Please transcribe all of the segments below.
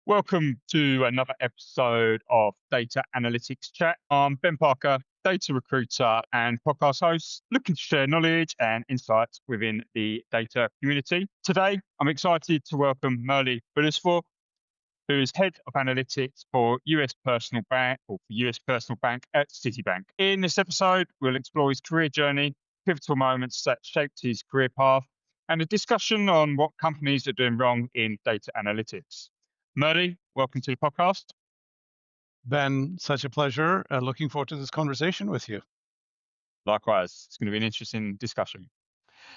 Welcome to another episode of Data Analytics Chat. I'm Ben Parker, data recruiter and podcast host, looking to share knowledge and insights within the data community. Today, I'm excited to welcome Murli Buluswar, who is head of analytics for US Personal Bank at Citibank. In this episode, we'll explore his career journey, pivotal moments that shaped his career path, and a discussion on what companies are doing wrong in data analytics. Murli, welcome to the podcast. Ben, such a pleasure. Looking forward to this conversation with you. Likewise, it's going to be an interesting discussion.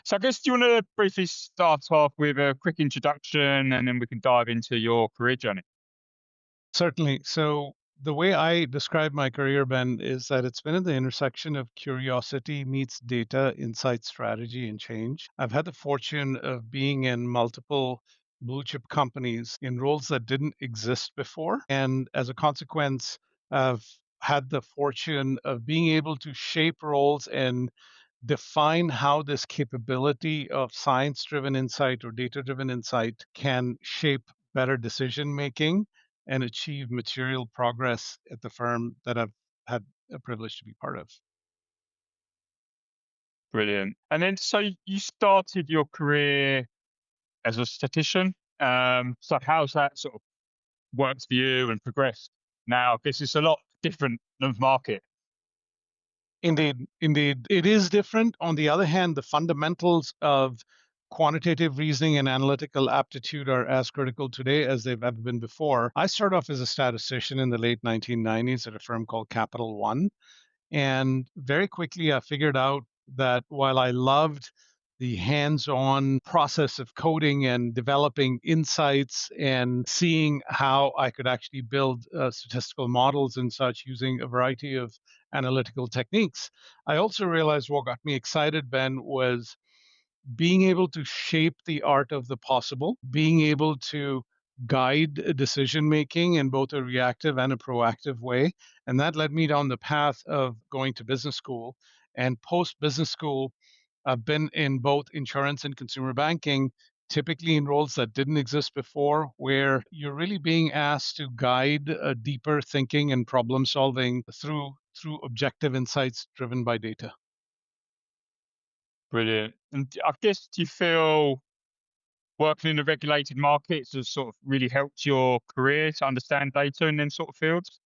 So I guess, do you want to briefly start off with a quick introduction and then we can dive into your career journey? Certainly. So the way I describe my career, Ben, is that it's been at the intersection of curiosity meets data, insight, strategy, and change. I've had the fortune of being in multiple blue chip companies in roles that didn't exist before. And as a consequence, I've had the fortune of being able to shape roles and define how this capability of science driven insight or data driven insight can shape better decision making and achieve material progress at the firm that I've had a privilege to be part of. Brilliant. And then, so you started your career as a statistician. So how's that sort of worked for you and progressed now? I guess it's a lot different of market. Indeed, it is different. On the other hand, the fundamentals of quantitative reasoning and analytical aptitude are as critical today as they've ever been before. I started off as a statistician in the late 1990s at a firm called Capital One. And very quickly, I figured out that while I loved the hands on process of coding and developing insights and seeing how I could actually build statistical models and such using a variety of analytical techniques, I also realized what got me excited, Ben, was being able to shape the art of the possible, being able to guide decision making in both a reactive and a proactive way. And that led me down the path of going to business school. And post business school, I've been in both insurance and consumer banking, typically in roles that didn't exist before, where you're really being asked to guide a deeper thinking and problem solving through objective insights driven by data. Brilliant. And I guess, do you feel working in the regulated markets has sort of really helped your career to understand data in them sort of fields?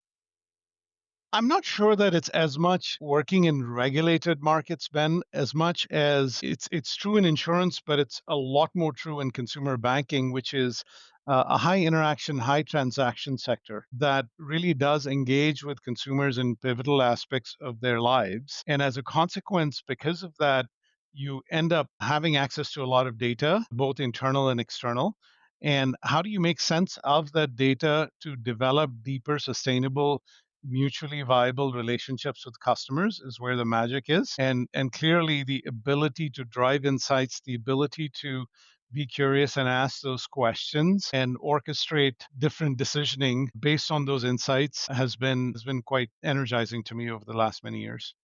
I'm not sure that it's as much working in regulated markets, Ben, as much as it's true in insurance, but it's a lot more true in consumer banking, which is a high interaction, high transaction sector that really does engage with consumers in pivotal aspects of their lives. And as a consequence, because of that, you end up having access to a lot of data, both internal and external. And how do you make sense of that data to develop deeper, sustainable, mutually viable relationships with customers is where the magic is. And clearly the ability to drive insights, the ability to be curious and ask those questions and orchestrate different decisioning based on those insights has been quite energizing to me over the last many years.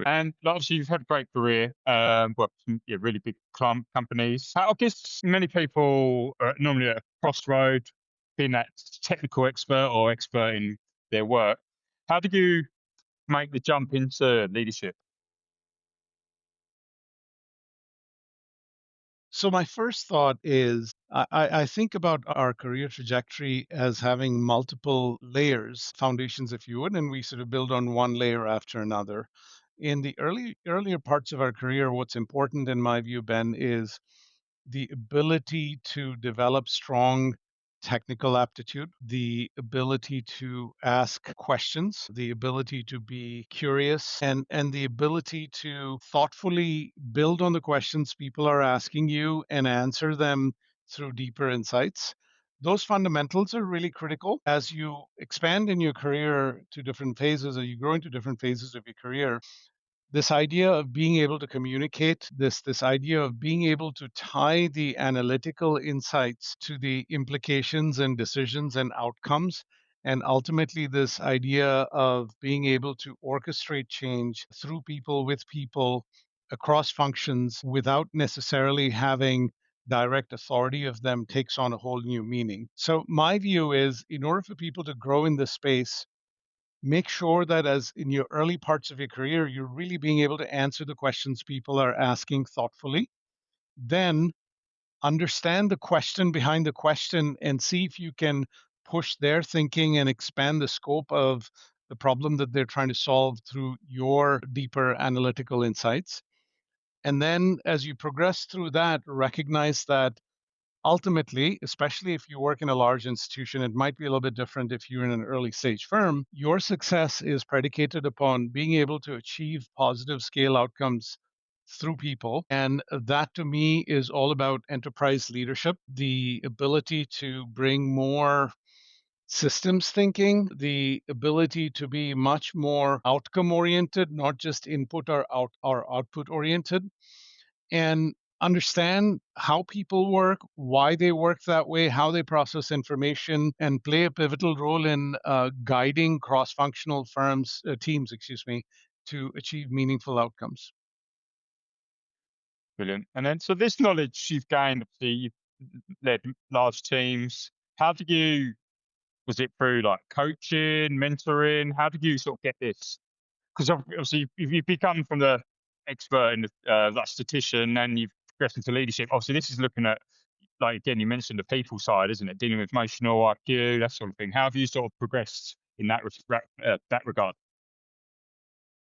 And obviously, you've had a great career, worked for really big companies. I guess many people are normally at a crossroad, being that technical expert or expert in their work. How did you make the jump into leadership? So my first thought is I think about our career trajectory as having multiple layers, foundations, if you would, and we sort of build on one layer after another. In the earlier parts of our career, what's important in my view, Ben, is the ability to develop strong technical aptitude, the ability to ask questions, the ability to be curious, and the ability to thoughtfully build on the questions people are asking you and answer them through deeper insights. Those fundamentals are really critical as you expand in your career to different phases or you grow into different phases of your career. This idea of being able to communicate, this idea of being able to tie the analytical insights to the implications and decisions and outcomes, and ultimately this idea of being able to orchestrate change through people, with people, across functions without necessarily having direct authority of them takes on a whole new meaning. So my view is, in order for people to grow in this space, make sure that as in your early parts of your career, you're really being able to answer the questions people are asking thoughtfully. Then understand the question behind the question and see if you can push their thinking and expand the scope of the problem that they're trying to solve through your deeper analytical insights. And then as you progress through that, recognize that ultimately, especially if you work in a large institution, it might be a little bit different if you're in an early stage firm. Your success is predicated upon being able to achieve positive scale outcomes through people. And that to me is all about enterprise leadership, the ability to bring more systems thinking, the ability to be much more outcome oriented, not just input or output oriented, and understand how people work, why they work that way, how they process information, and play a pivotal role in guiding cross-functional teams, to achieve meaningful outcomes. Brilliant. And then, so this knowledge you've gained, obviously, you've led large teams. How did you, was it through like coaching, mentoring? How did you sort of get this? Because obviously, if you've become from the expert in the like statistician and you've progressed into leadership, obviously, this is looking at, like, again, you mentioned the people side, isn't it? Dealing with emotional IQ, that sort of thing. How have you sort of progressed in that regard?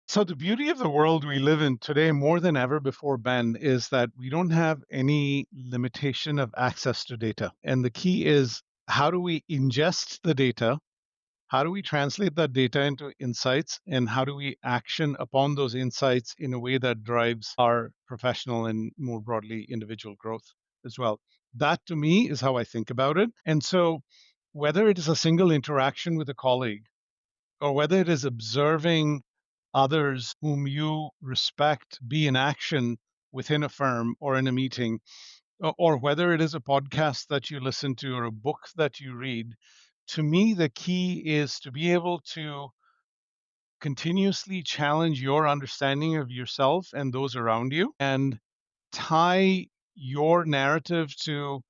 So, the beauty of the world we live in today, more than ever before, Ben, is that we don't have any limitation of access to data. And the key is, how do we ingest the data? How do we translate that data into insights? And how do we action upon those insights in a way that drives our professional and more broadly individual growth as well? That to me is how I think about it. And so, whether it is a single interaction with a colleague, or whether it is observing others whom you respect be in action within a firm or in a meeting, or whether it is a podcast that you listen to or a book that you read, to me, the key is to be able to continuously challenge your understanding of yourself and those around you and tie your narrative to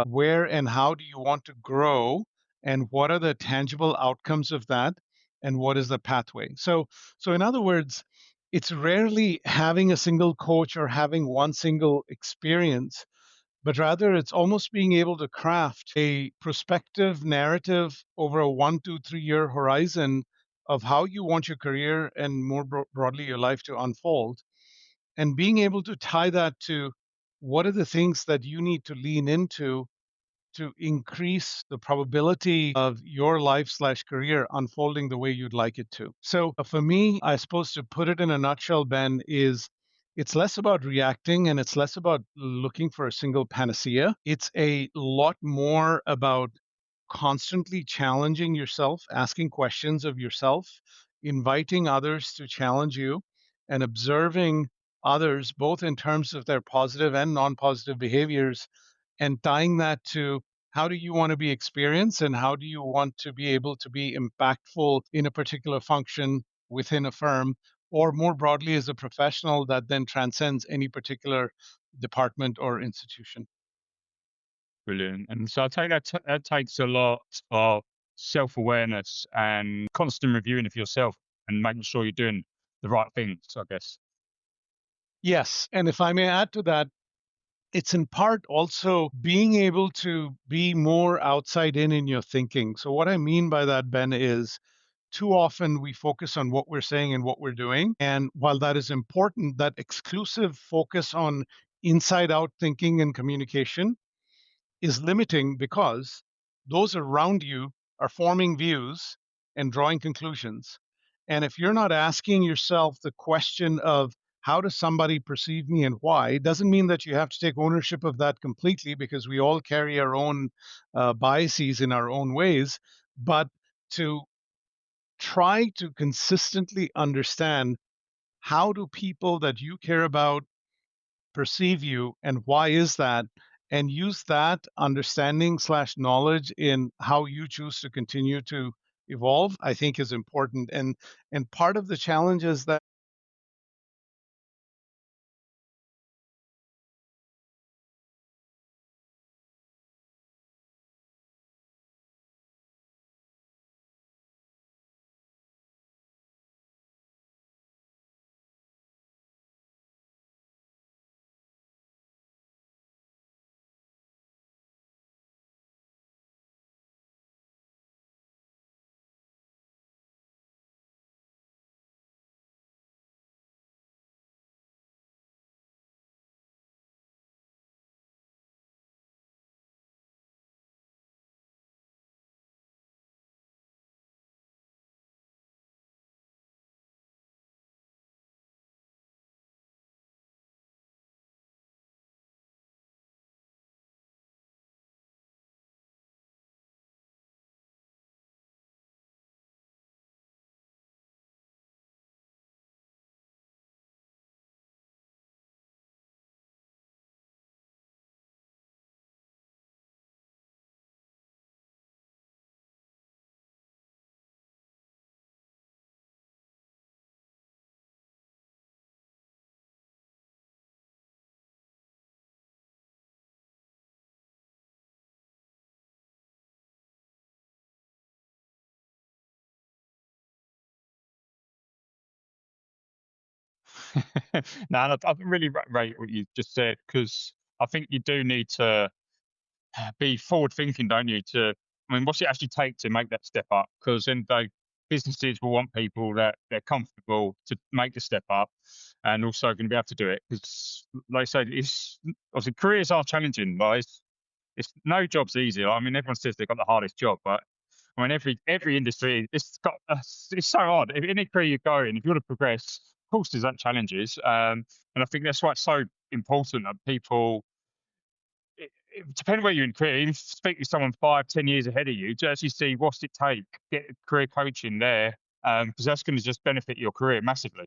where and how do you want to grow and what are the tangible outcomes of that and what is the pathway. So in other words, it's rarely having a single coach or having one single experience, but rather it's almost being able to craft a prospective narrative over a 1, 2, 3 year horizon of how you want your career and more broadly your life to unfold, and being able to tie that to what are the things that you need to lean into to increase the probability of your life slash career unfolding the way you'd like it to. So for me, I suppose to put it in a nutshell, Ben, is it's less about reacting and it's less about looking for a single panacea. It's a lot more about constantly challenging yourself, asking questions of yourself, inviting others to challenge you, and observing others, both in terms of their positive and non positive behaviors, and tying that to how do you want to be experienced and how do you want to be able to be impactful in a particular function within a firm, or more broadly as a professional that then transcends any particular department or institution. Brilliant. And so I take that takes a lot of self awareness and constant reviewing of yourself and making sure you're doing the right things, I guess. Yes, and if I may add to that, it's in part also being able to be more outside in your thinking. So what I mean by that, Ben, is too often we focus on what we're saying and what we're doing. And while that is important, that exclusive focus on inside out thinking and communication is limiting because those around you are forming views and drawing conclusions. And if you're not asking yourself the question of how does somebody perceive me and why, it doesn't mean that you have to take ownership of that completely because we all carry our own biases in our own ways, but to try to consistently understand how do people that you care about perceive you and why is that, and use that understanding slash knowledge in how you choose to continue to evolve, I think is important. And part of the challenge is that No, and I really rate what you just said, because I think you do need to be forward thinking, don't you? I mean, what's it actually take to make that step up? Because then businesses will want people that they're comfortable to make the step up, and also going to be able to do it. Because, like I said, it's obviously careers are challenging, guys. It's no job's easy. I mean, everyone says they've got the hardest job, but I mean, every industry, it's so hard. If any career you go in, if you want to progress, of course, there's that challenges. And I think that's why it's so important that people, depending where you're in career, even if you speak to someone 5, 10 years ahead of you, to actually see what's it take, get career coaching there, because that's going to just benefit your career massively.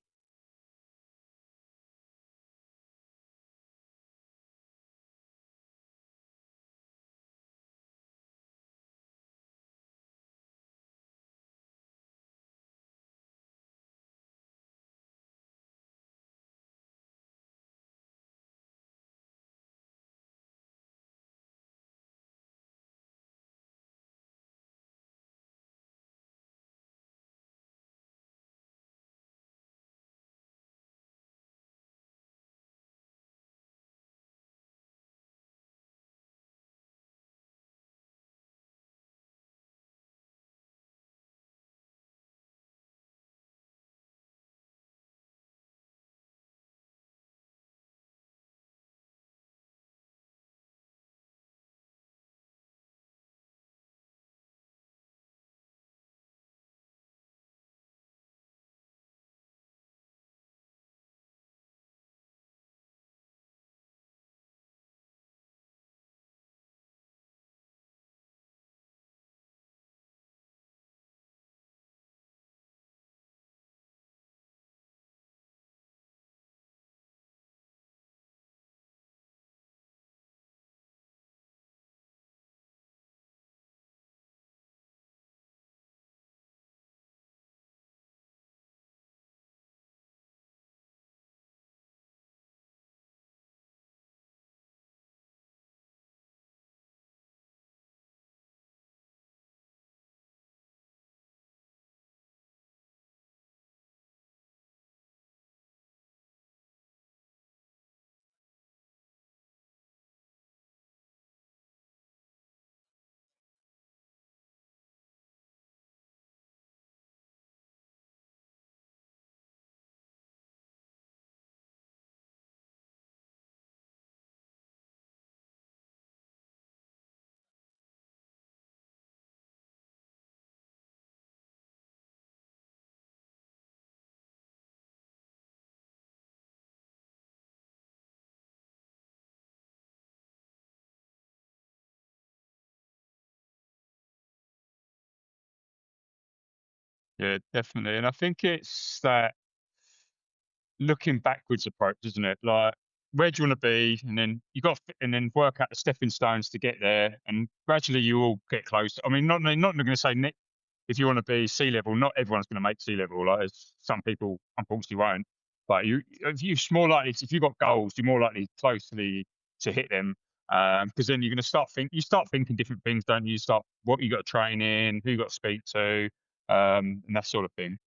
Yeah, definitely. And I think it's that looking backwards approach, isn't it? Like, where do you want to be? And then and then work out the stepping stones to get there. And gradually you will get close. I mean, not going to say if you want to be sea level, not everyone's going to make sea level. Like, some people unfortunately won't. But if you're more likely, if you've got goals, you're more likely closely to hit them. Because then you're going to you start thinking different things, don't you? You start what you got to train in, who you got to speak to, and that sort of thing.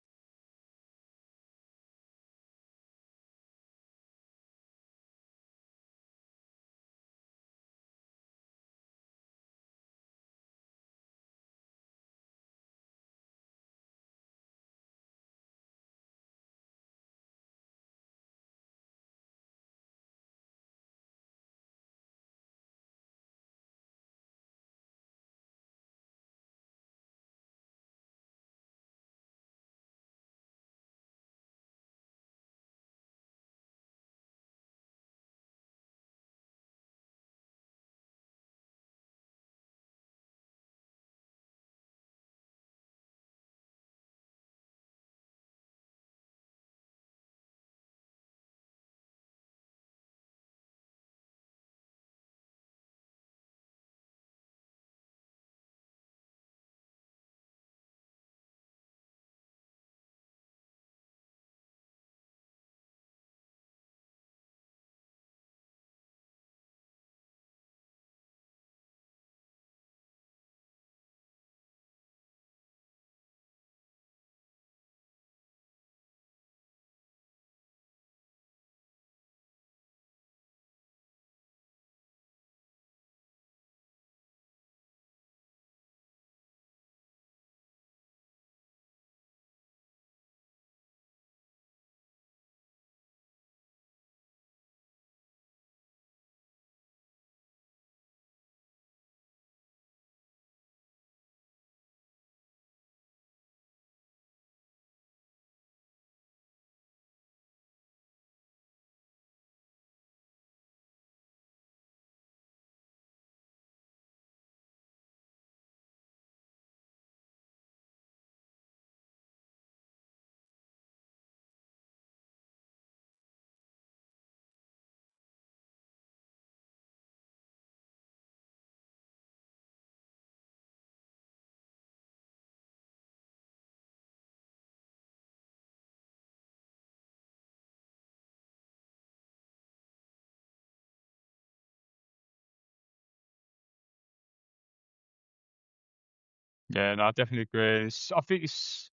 Yeah, no, I definitely agree. I think it's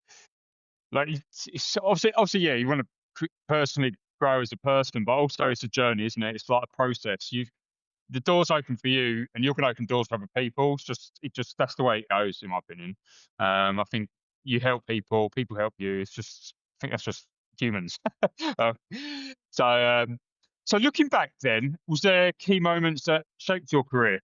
like it's obviously, yeah, you want to personally grow as a person, but also it's a journey, isn't it? It's like a process. The doors open for you, and you can open doors for other people. It just that's the way it goes, in my opinion. I think you help people, people help you. I think that's just humans. Uh, so, so looking back, then, was there key moments that shaped your career?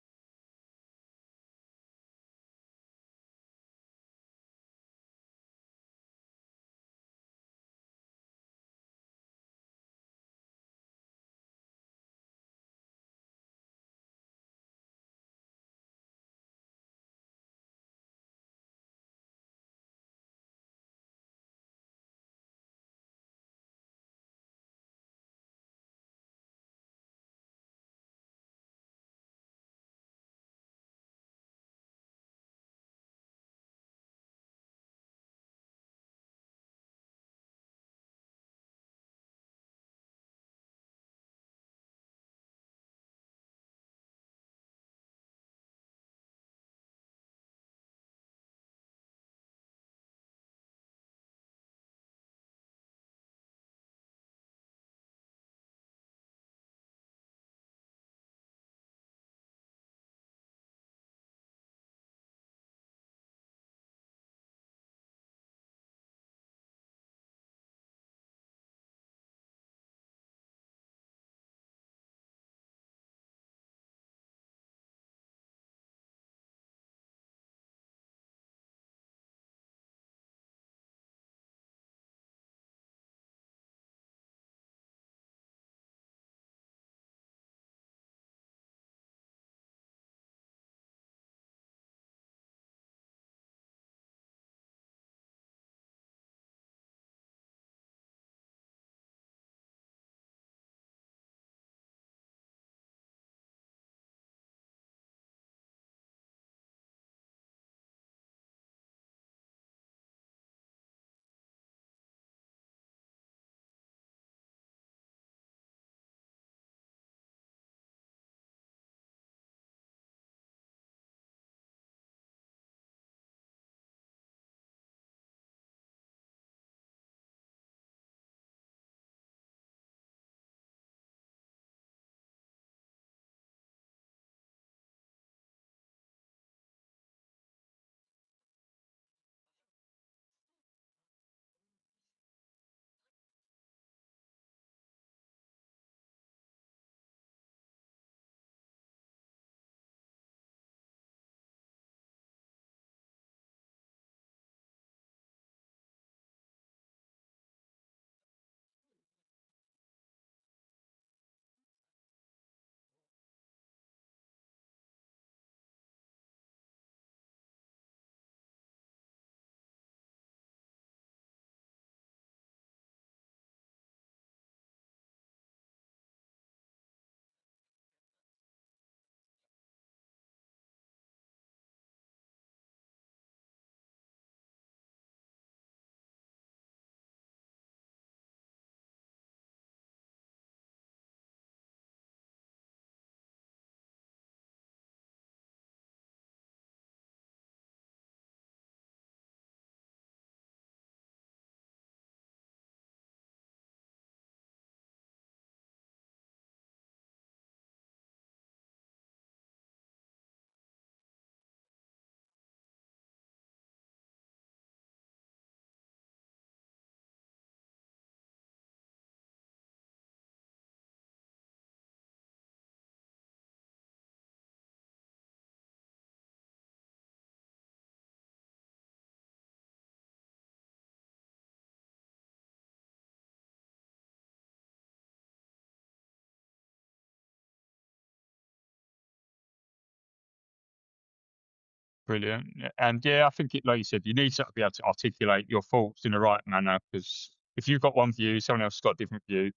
Brilliant. Yeah, and yeah, I think like you said, you need to be able to articulate your thoughts in the right manner, because if you've got one view, someone else has got a different view.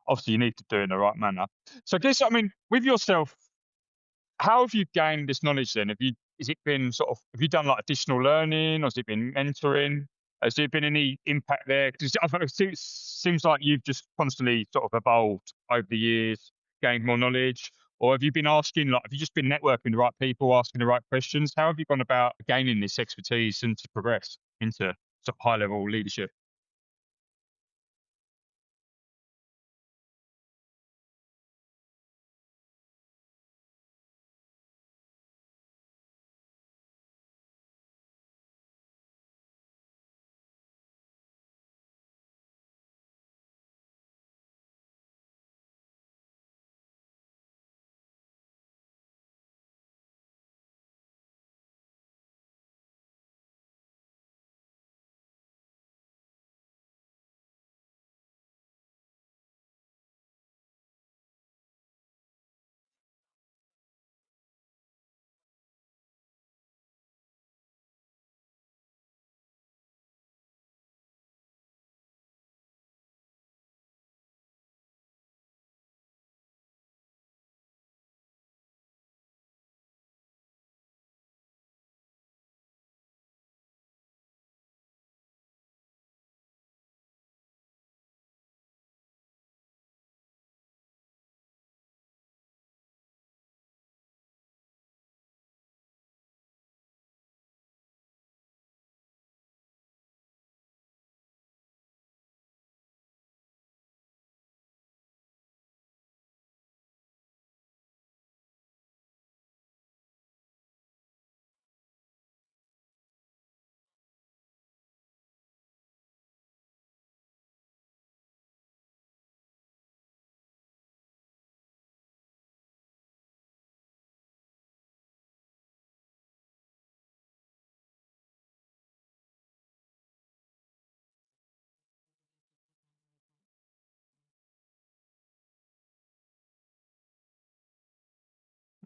Obviously, you need to do it in the right manner. So, I guess, I mean, with yourself, how have you gained this knowledge then? Has it been sort of, have you done like additional learning, or has it been mentoring? Has there been any impact there? Because it seems like you've just constantly sort of evolved over the years, gained more knowledge, Or have you been asking, like, have you just been networking with the right people, asking the right questions? How have you gone about gaining this expertise and to progress into sort of high level leadership?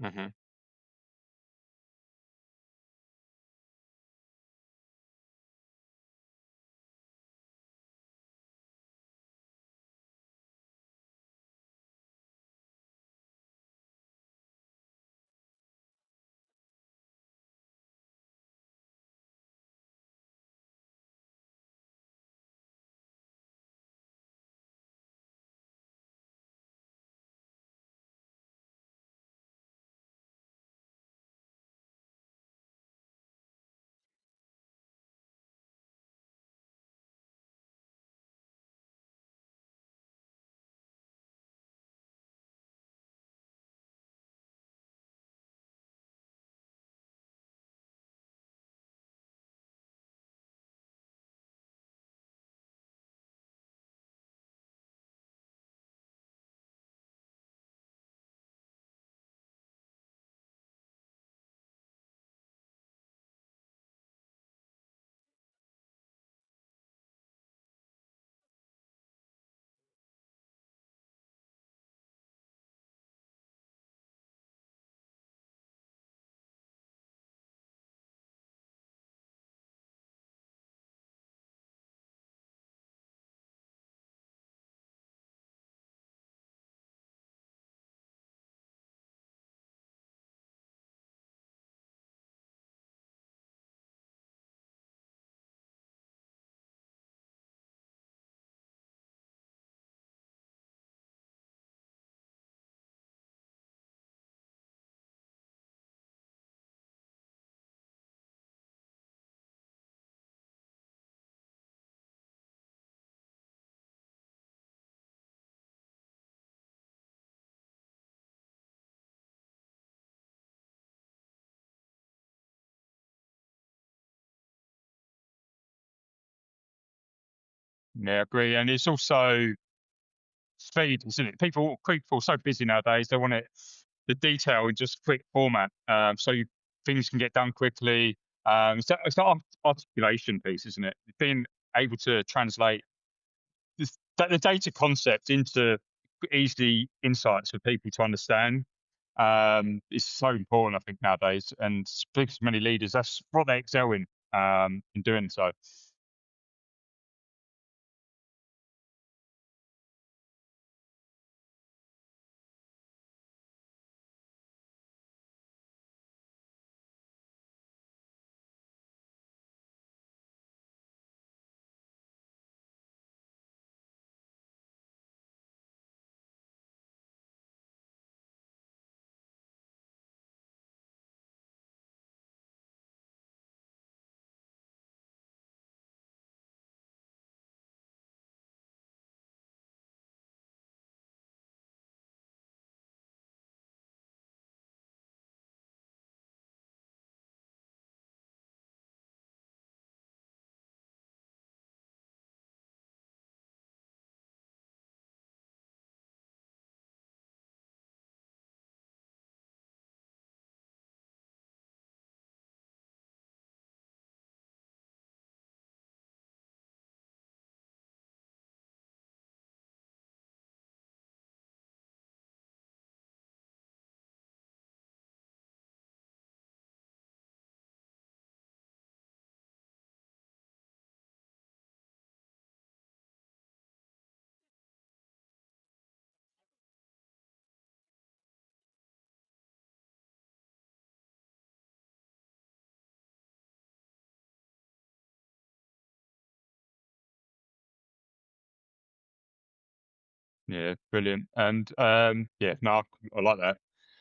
Hmm. Yeah, I agree. And it's also speed, isn't it? People are so busy nowadays. They want it the detail in just quick format, things can get done quickly. It's that articulation piece, isn't it? Being able to translate the data concept into easy insights for people to understand is so important, I think, nowadays. And speaking to many leaders, that's what they excel in doing so. Yeah, brilliant. And yeah, no, I like that.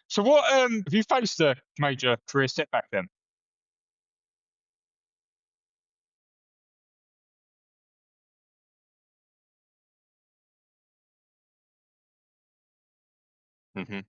So what have you faced a major career setback then? Hmm.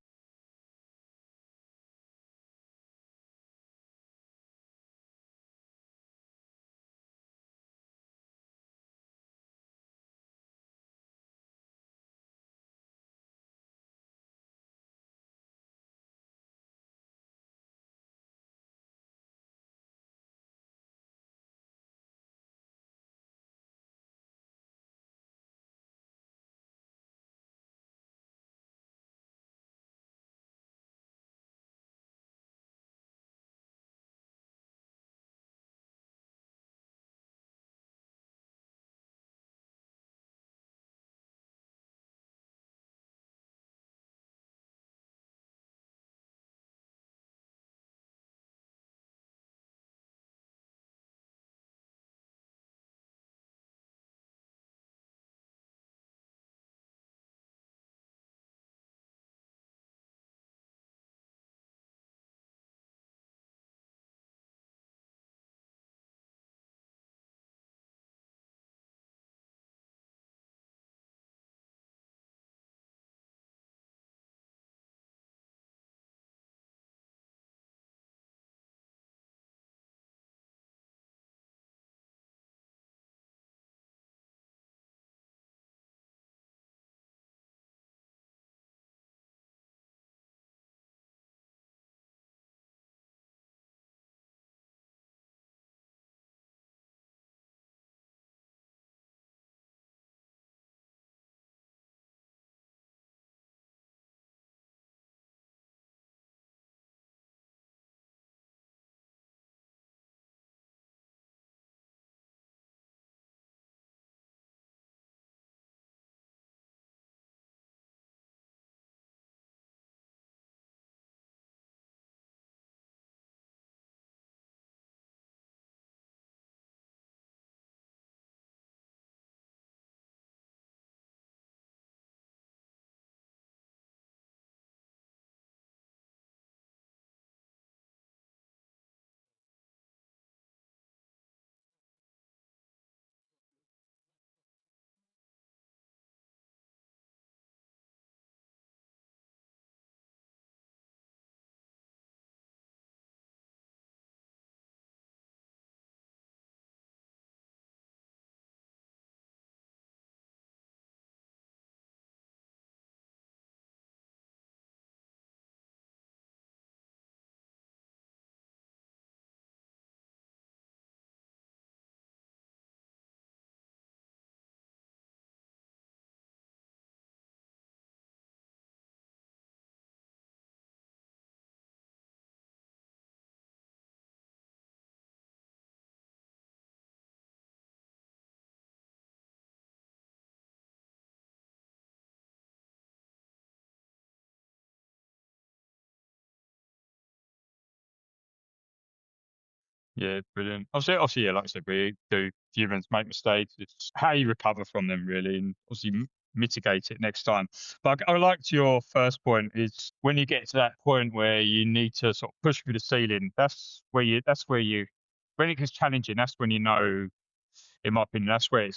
Yeah, brilliant. Obviously, yeah, like I said, we do humans make mistakes. It's how you recover from them, really, and obviously mitigate it next time. But I liked your first point is when you get to that point where you need to sort of push through the ceiling. That's where you, when it gets challenging, that's when you know, in my opinion, that's where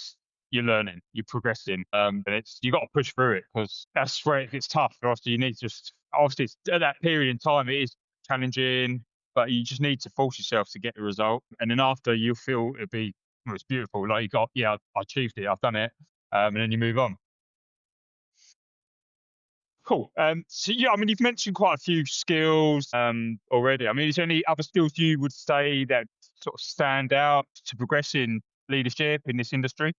you're learning, you're progressing, and it's you got to push through it because that's where it gets tough. Obviously, you need to just obviously at that period in time it is challenging, but you just need to force yourself to get the result, and then after you feel it'll be well, it's beautiful. Like you got, yeah, I achieved it, I've done it, and then you move on. Cool. So yeah, I mean, you've mentioned quite a few skills already. I mean, is there any other skills you would say that sort of stand out to progress in leadership in this industry?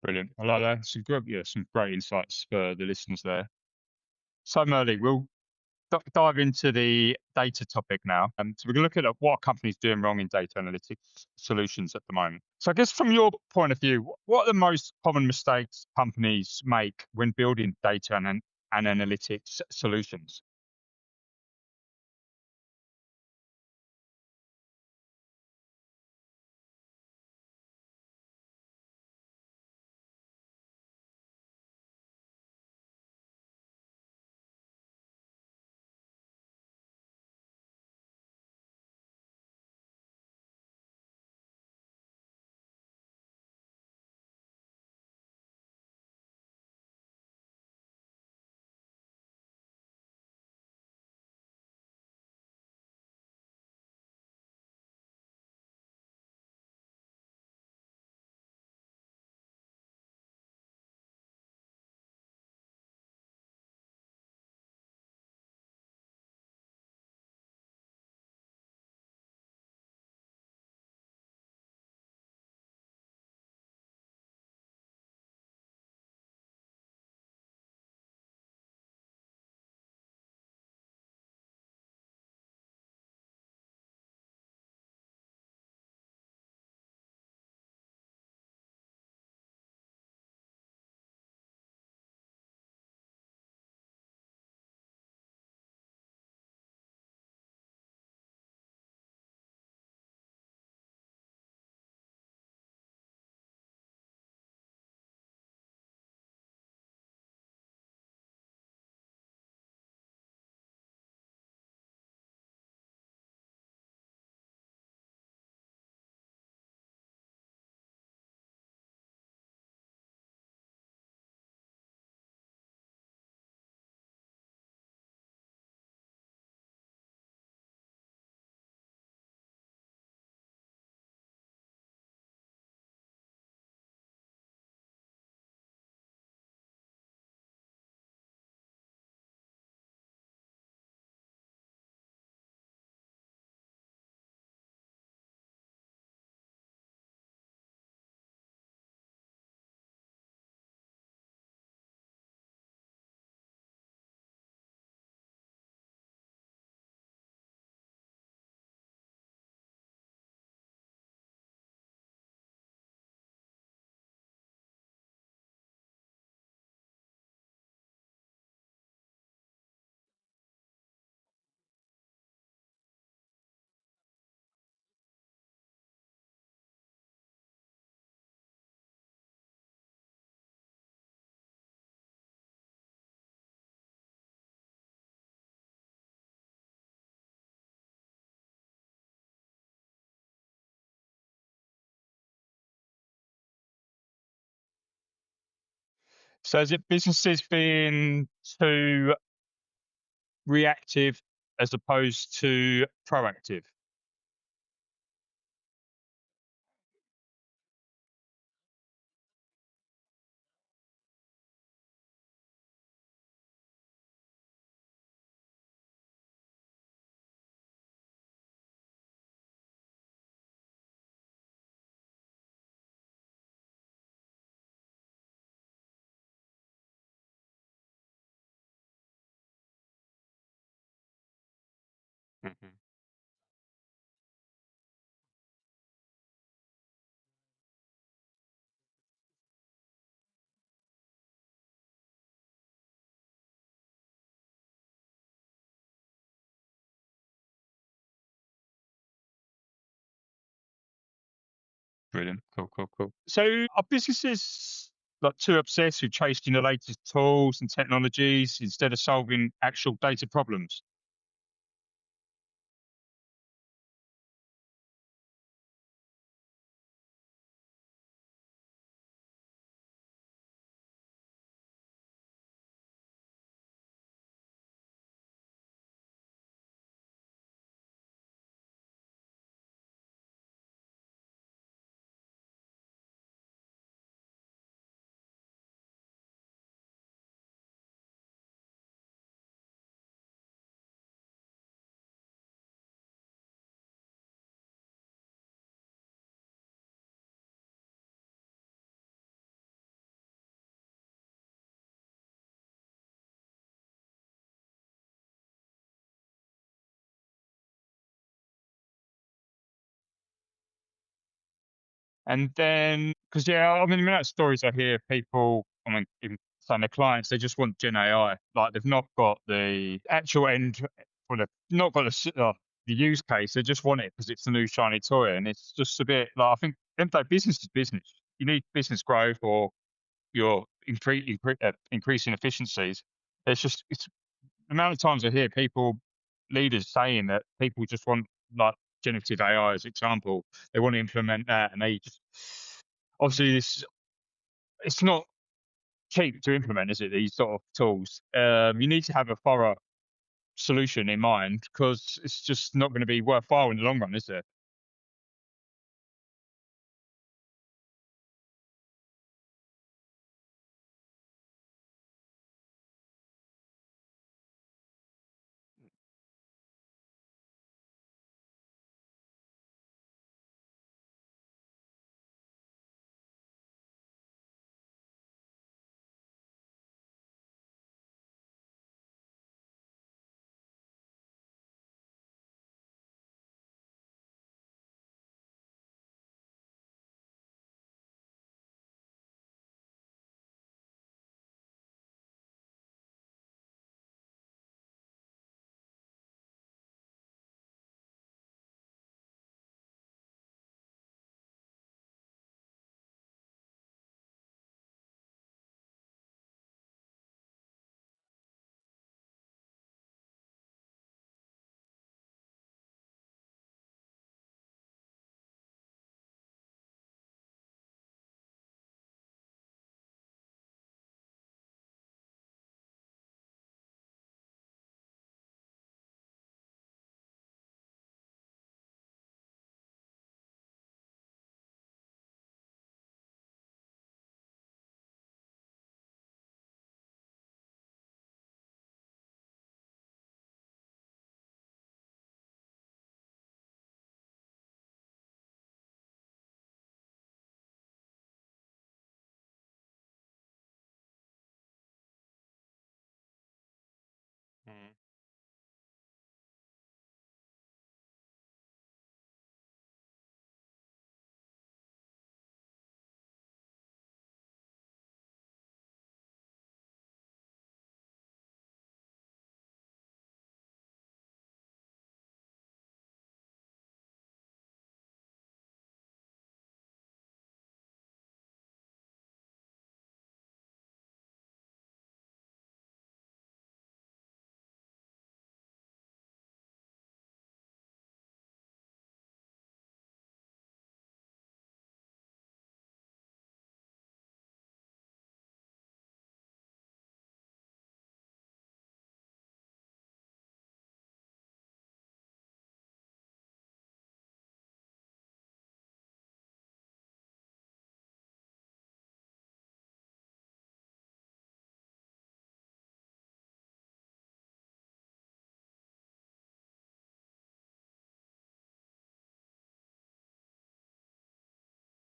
Brilliant. I like that. Some great insights for the listeners there. So, Murli, we'll dive into the data topic now. So we're going to look at what are companies doing wrong in data analytics solutions at the moment. So I guess from your point of view, what are the most common mistakes companies make when building data and analytics solutions? So is it businesses being too reactive as opposed to proactive? Mhm. Brilliant. Cool, cool, cool. So are businesses like too obsessed with chasing the latest tools and technologies instead of solving actual data problems? And then, because yeah, I mean, the amount of stories I hear people, I mean, even saying their clients, they just want Gen AI. Like they've not got the actual end, well, they've not got the use case. They just want it because it's the new shiny toy, and it's just a bit like I think end of the day, business is business. You need business growth, or you're increasing efficiencies. It's the amount of times I hear people, leaders saying that people just want like generative AI as example. They want to implement that, and they just obviously it's not cheap to implement, is it? These sort of tools. You need to have a thorough solution in mind because it's just not going to be worthwhile in the long run, is it?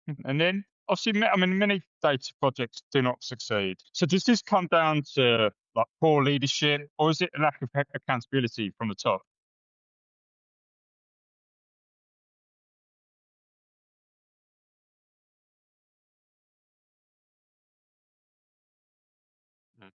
Mm. And then obviously, I mean, many data projects do not succeed. So does this come down to like poor leadership, or is it a lack of accountability from the top? Mm.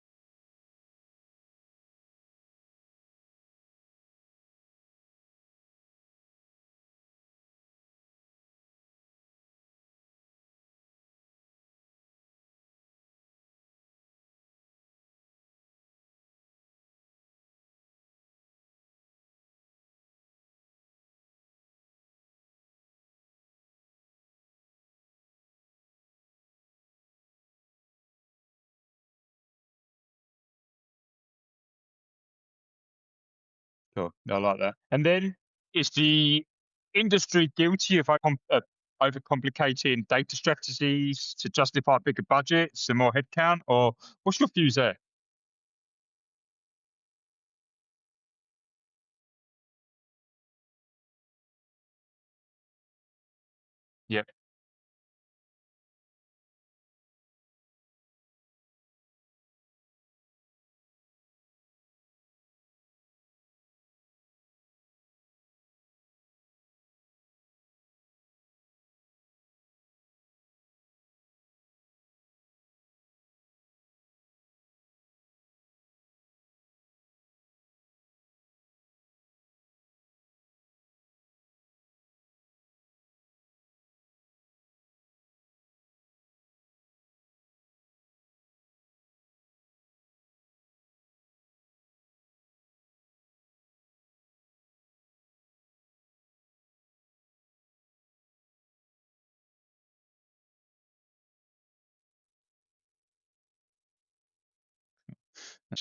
Sure, I like that. And then is the industry guilty of overcomplicating data strategies to justify bigger budgets and more headcount, or what's your views there? Yeah.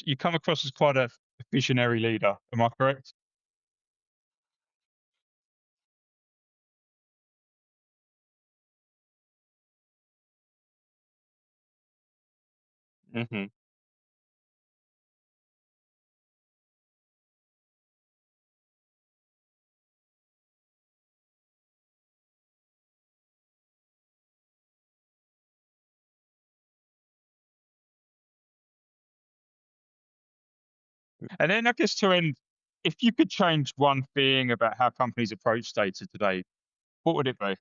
You come across as quite a visionary leader. Am I correct? Hmm. And then I guess to end, if you could change one thing about how companies approach data today, what would it be?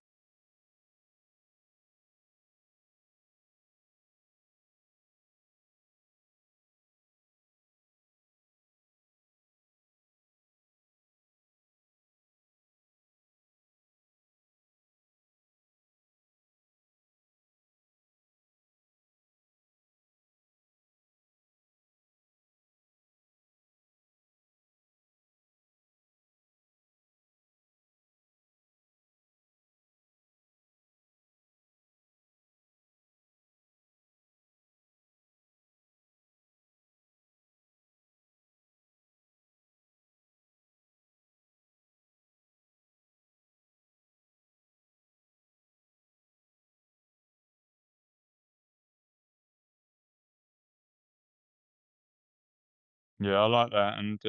Yeah, I like that. And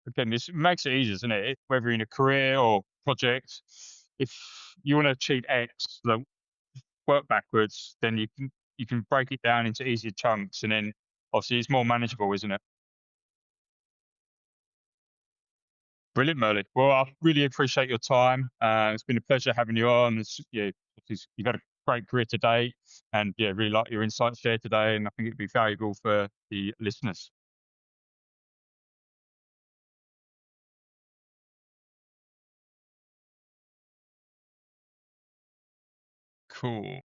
again, this makes it easy, doesn't it? Whether in a career or project, if you want to achieve X, work backwards, then you can break it down into easier chunks, and then obviously it's more manageable, isn't it? Brilliant, Merlin. Well, I really appreciate your time. It's been a pleasure having you on. You've had a great career today, and yeah, really like your insights shared today, and I think it'd be valuable for the listeners. Cool.